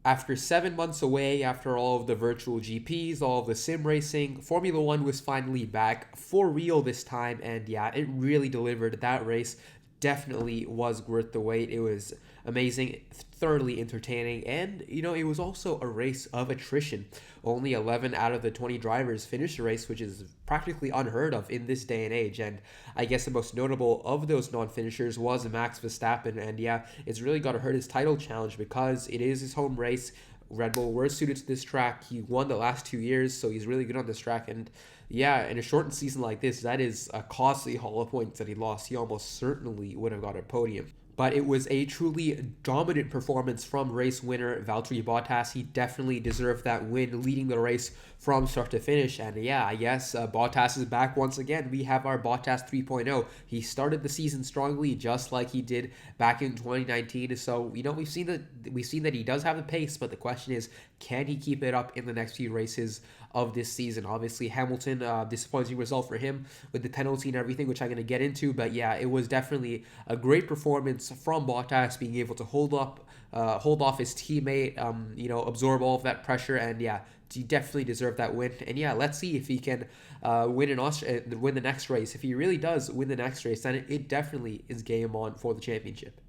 After 7 months away, after all of the virtual GPs, all of the sim racing, Formula One was finally back for real this time, and yeah, it really delivered. That race definitely was worth the wait. It was amazing, thoroughly entertaining, and it was also a race of attrition. Only 11 out of the 20 drivers finished the race, which is practically unheard of in this day and age. And I guess the most notable of those non-finishers was Max Verstappen, and yeah, it's really got to hurt his title challenge because it is his home race. Red Bull were suited to this track. He won the last 2 years, so he's really good on this track. And yeah, in a shortened season like this, that is a costly haul of points that he lost. He almost certainly would have got a podium. But it was a truly dominant performance from race winner Valtteri Bottas. He definitely deserved that win, leading the race from start to finish. And yeah, I guess Bottas is back once again. We have our Bottas 3.0. He started the season strongly, just like he did back in 2019. So we've seen that he does have the pace, but the question is, can he keep it up in the next few races of this season? Obviously, Hamilton, disappointing result for him with the penalty and everything, which I'm going to get into. But yeah, it was definitely a great performance from Bottas, being able to hold off his teammate, absorb all of that pressure, and yeah, he definitely deserved that win. And yeah, let's see if he can win the next race. If he really does win the next race, then it definitely is game on for the championship.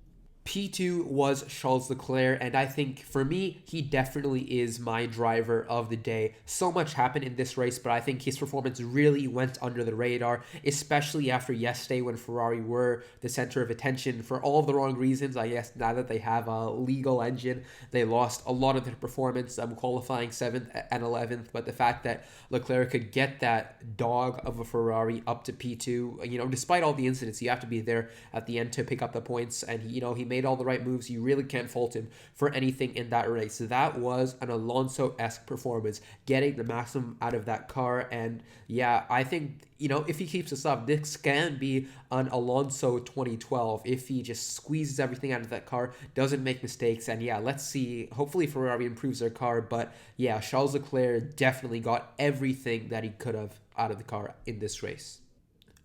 P2 was Charles Leclerc, and I think for me, he definitely is my driver of the day. So much happened in this race, but I think his performance really went under the radar, especially after yesterday when Ferrari were the center of attention for all of the wrong reasons. I guess now that they have a legal engine, they lost a lot of their performance, qualifying 7th and 11th, but the fact that Leclerc could get that dog of a Ferrari up to P2, despite all the incidents, you have to be there at the end to pick up the points, and he made all the right moves. You really can't fault him for anything in that race. So that was an Alonso-esque performance, getting the maximum out of that car. And yeah, I think, if he keeps this up, this can be an Alonso 2012 if he just squeezes everything out of that car, doesn't make mistakes. And yeah, let's see. Hopefully Ferrari improves their car. But yeah, Charles Leclerc definitely got everything that he could have out of the car in this race.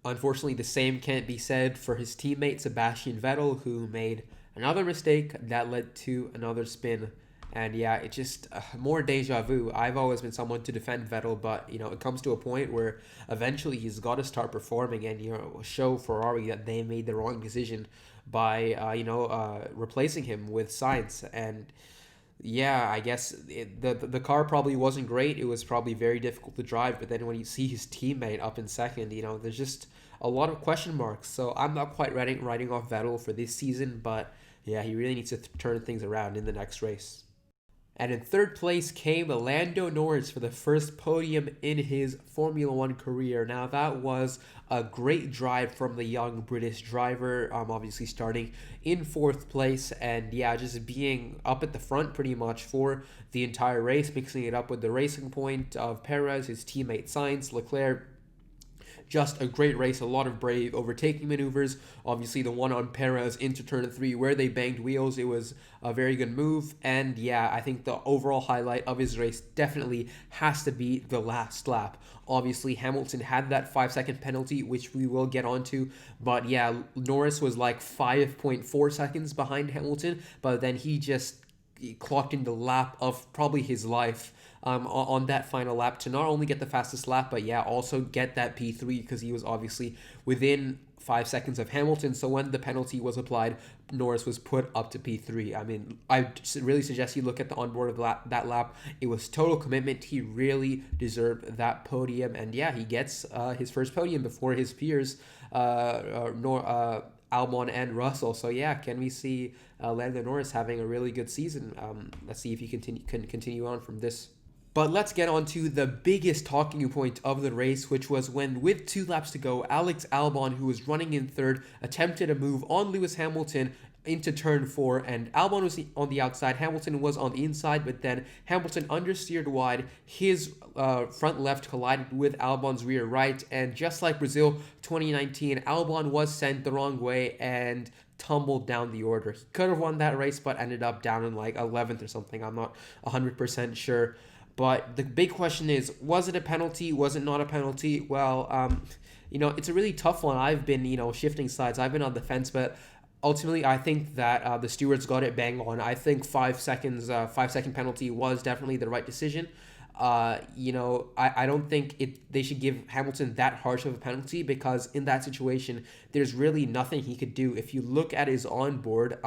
Unfortunately, the same can't be said for his teammate Sebastian Vettel, who made another mistake that led to another spin. And yeah, it just more deja vu. I've always been someone to defend Vettel, but it comes to a point where eventually he's got to start performing and show Ferrari that they made the wrong decision by replacing him with Sainz. And yeah, I guess the car probably wasn't great. It was probably very difficult to drive. But then when you see his teammate up in second, there's just a lot of question marks. So I'm not quite writing off Vettel for this season, but yeah, he really needs to turn things around in the next race. And in third place came Lando Norris for the first podium in his Formula One career. Now, that was a great drive from the young British driver, obviously starting in fourth place. And yeah, just being up at the front pretty much for the entire race, mixing it up with the Racing Point of Perez, his teammate Sainz, Leclerc. Just a great race, a lot of brave overtaking maneuvers. Obviously, the one on Perez into turn 3 where they banged wheels, it was a very good move. And yeah, I think the overall highlight of his race definitely has to be the last lap. Obviously, Hamilton had that 5-second penalty, which we will get onto. But yeah, Norris was like 5.4 seconds behind Hamilton, but then he just clocked in the lap of probably his life on that final lap to not only get the fastest lap, but yeah, also get that P3 because he was obviously within 5 seconds of Hamilton. So when the penalty was applied, Norris was put up to P3. I mean, I really suggest you look at the onboard of that lap. It was total commitment. He really deserved that podium. And yeah, he gets his first podium before his peers, Albon and Russell. So yeah, can we see Lando Norris having a really good season? Let's see if he can continue on from this. But let's get on to the biggest talking point of the race, which was when, with 2 laps to go, Alex Albon, who was running in third, attempted a move on Lewis Hamilton into turn 4, and Albon was on the outside, Hamilton was on the inside, but then Hamilton understeered wide, his front left collided with Albon's rear right, and just like Brazil 2019, Albon was sent the wrong way and tumbled down the order. He could have won that race, but ended up down in like 11th or something. I'm not 100% sure. But the big question is, was it a penalty? Was it not a penalty? Well, it's a really tough one. I've been, shifting sides. I've been on the fence, but Ultimately, I think that the stewards got it bang on. I think 5 seconds, 5 second penalty was definitely the right decision. I don't think they should give Hamilton that harsh of a penalty because in that situation, there's really nothing he could do. If you look at his onboard,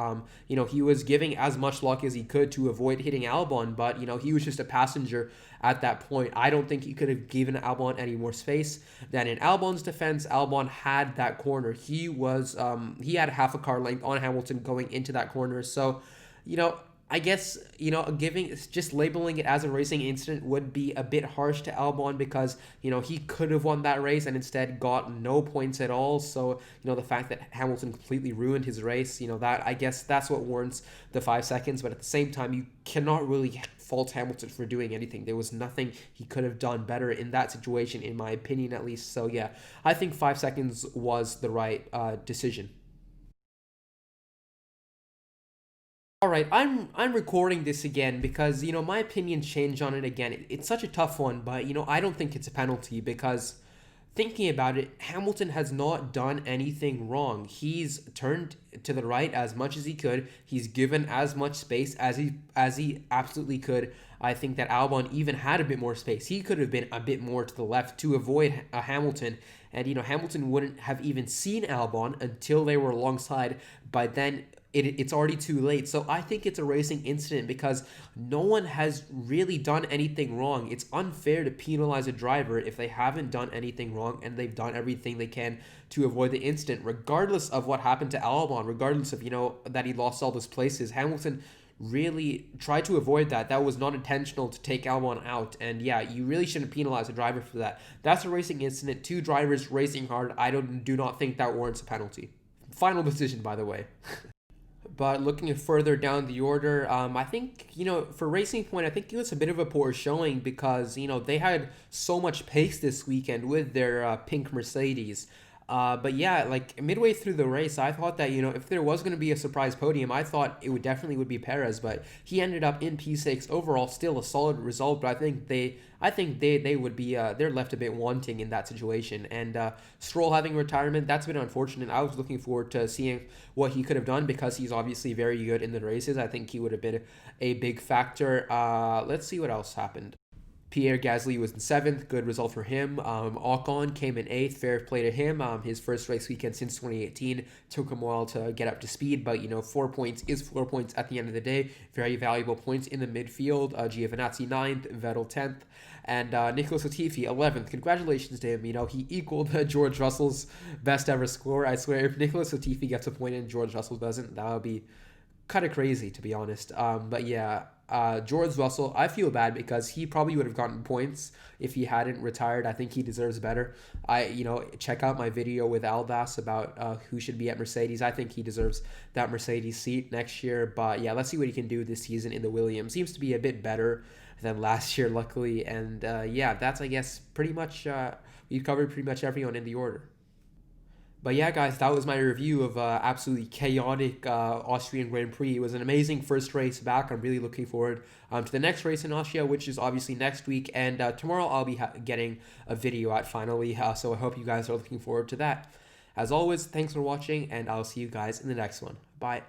he was giving as much luck as he could to avoid hitting Albon, but he was just a passenger at that point. I don't think he could have given Albon any more space. Then in Albon's defense, Albon had that corner. He had half a car length on Hamilton going into that corner. So, you know, I guess, giving just labeling it as a racing incident would be a bit harsh to Albon because, he could have won that race and instead got no points at all. So, the fact that Hamilton completely ruined his race, that I guess that's what warrants the 5 seconds. But at the same time, you cannot really fault Hamilton for doing anything. There was nothing he could have done better in that situation, in my opinion, at least. So, yeah, I think 5 seconds was the right decision. All right, I'm recording this again because my opinions change on it again. It's such a tough one, but I don't think it's a penalty because thinking about it, Hamilton has not done anything wrong. He's turned to the right as much as he could. He's given as much space as he absolutely could. I think that Albon even had a bit more space. He could have been a bit more to the left to avoid Hamilton, and Hamilton wouldn't have even seen Albon until they were alongside. By then, it's already too late. So I think it's a racing incident because no one has really done anything wrong. It's unfair to penalize a driver if they haven't done anything wrong and they've done everything they can to avoid the incident, regardless of what happened to Albon, regardless of, that he lost all those places. Hamilton really tried to avoid that. That was not intentional to take Albon out. And yeah, you really shouldn't penalize a driver for that. That's a racing incident. Two drivers racing hard. I do not think that warrants a penalty. Final decision, by the way. But looking further down the order, I think, for Racing Point, I think it was a bit of a poor showing because, they had so much pace this weekend with their pink Mercedes. But yeah, like midway through the race, I thought that, if there was going to be a surprise podium, I thought it would definitely be Perez, but he ended up in P6 overall, still a solid result. But I think they would be they're left a bit wanting in that situation. And Stroll having retirement, that's been unfortunate. I was looking forward to seeing what he could have done because he's obviously very good in the races. I think he would have been a big factor. Let's see what else happened. Pierre Gasly was in seventh, good result for him. Ocon came in eighth, fair play to him. His first race weekend since 2018 took him a while to get up to speed, but 4 points is 4 points at the end of the day. Very valuable points in the midfield. Giovinazzi ninth, Vettel 10th, and Nicholas Latifi 11th. Congratulations to him. He equaled George Russell's best ever score. I swear, if Nicholas Latifi gets a point and George Russell doesn't, that would be kind of crazy, to be honest. But yeah, George Russell, I feel bad because he probably would have gotten points if he hadn't retired. I think he deserves better. Check out my video with Albas about who should be at Mercedes. I think he deserves that Mercedes seat next year. But yeah, let's see what he can do this season in the Williams. Seems to be a bit better than last year, luckily. And yeah, that's, I guess, pretty much, we've covered pretty much everyone in the order. But yeah, guys, that was my review of absolutely chaotic Austrian Grand Prix. It was an amazing first race back. I'm really looking forward to the next race in Austria, which is obviously next week. And tomorrow I'll be getting a video out finally. So I hope you guys are looking forward to that. As always, thanks for watching, and I'll see you guys in the next one. Bye.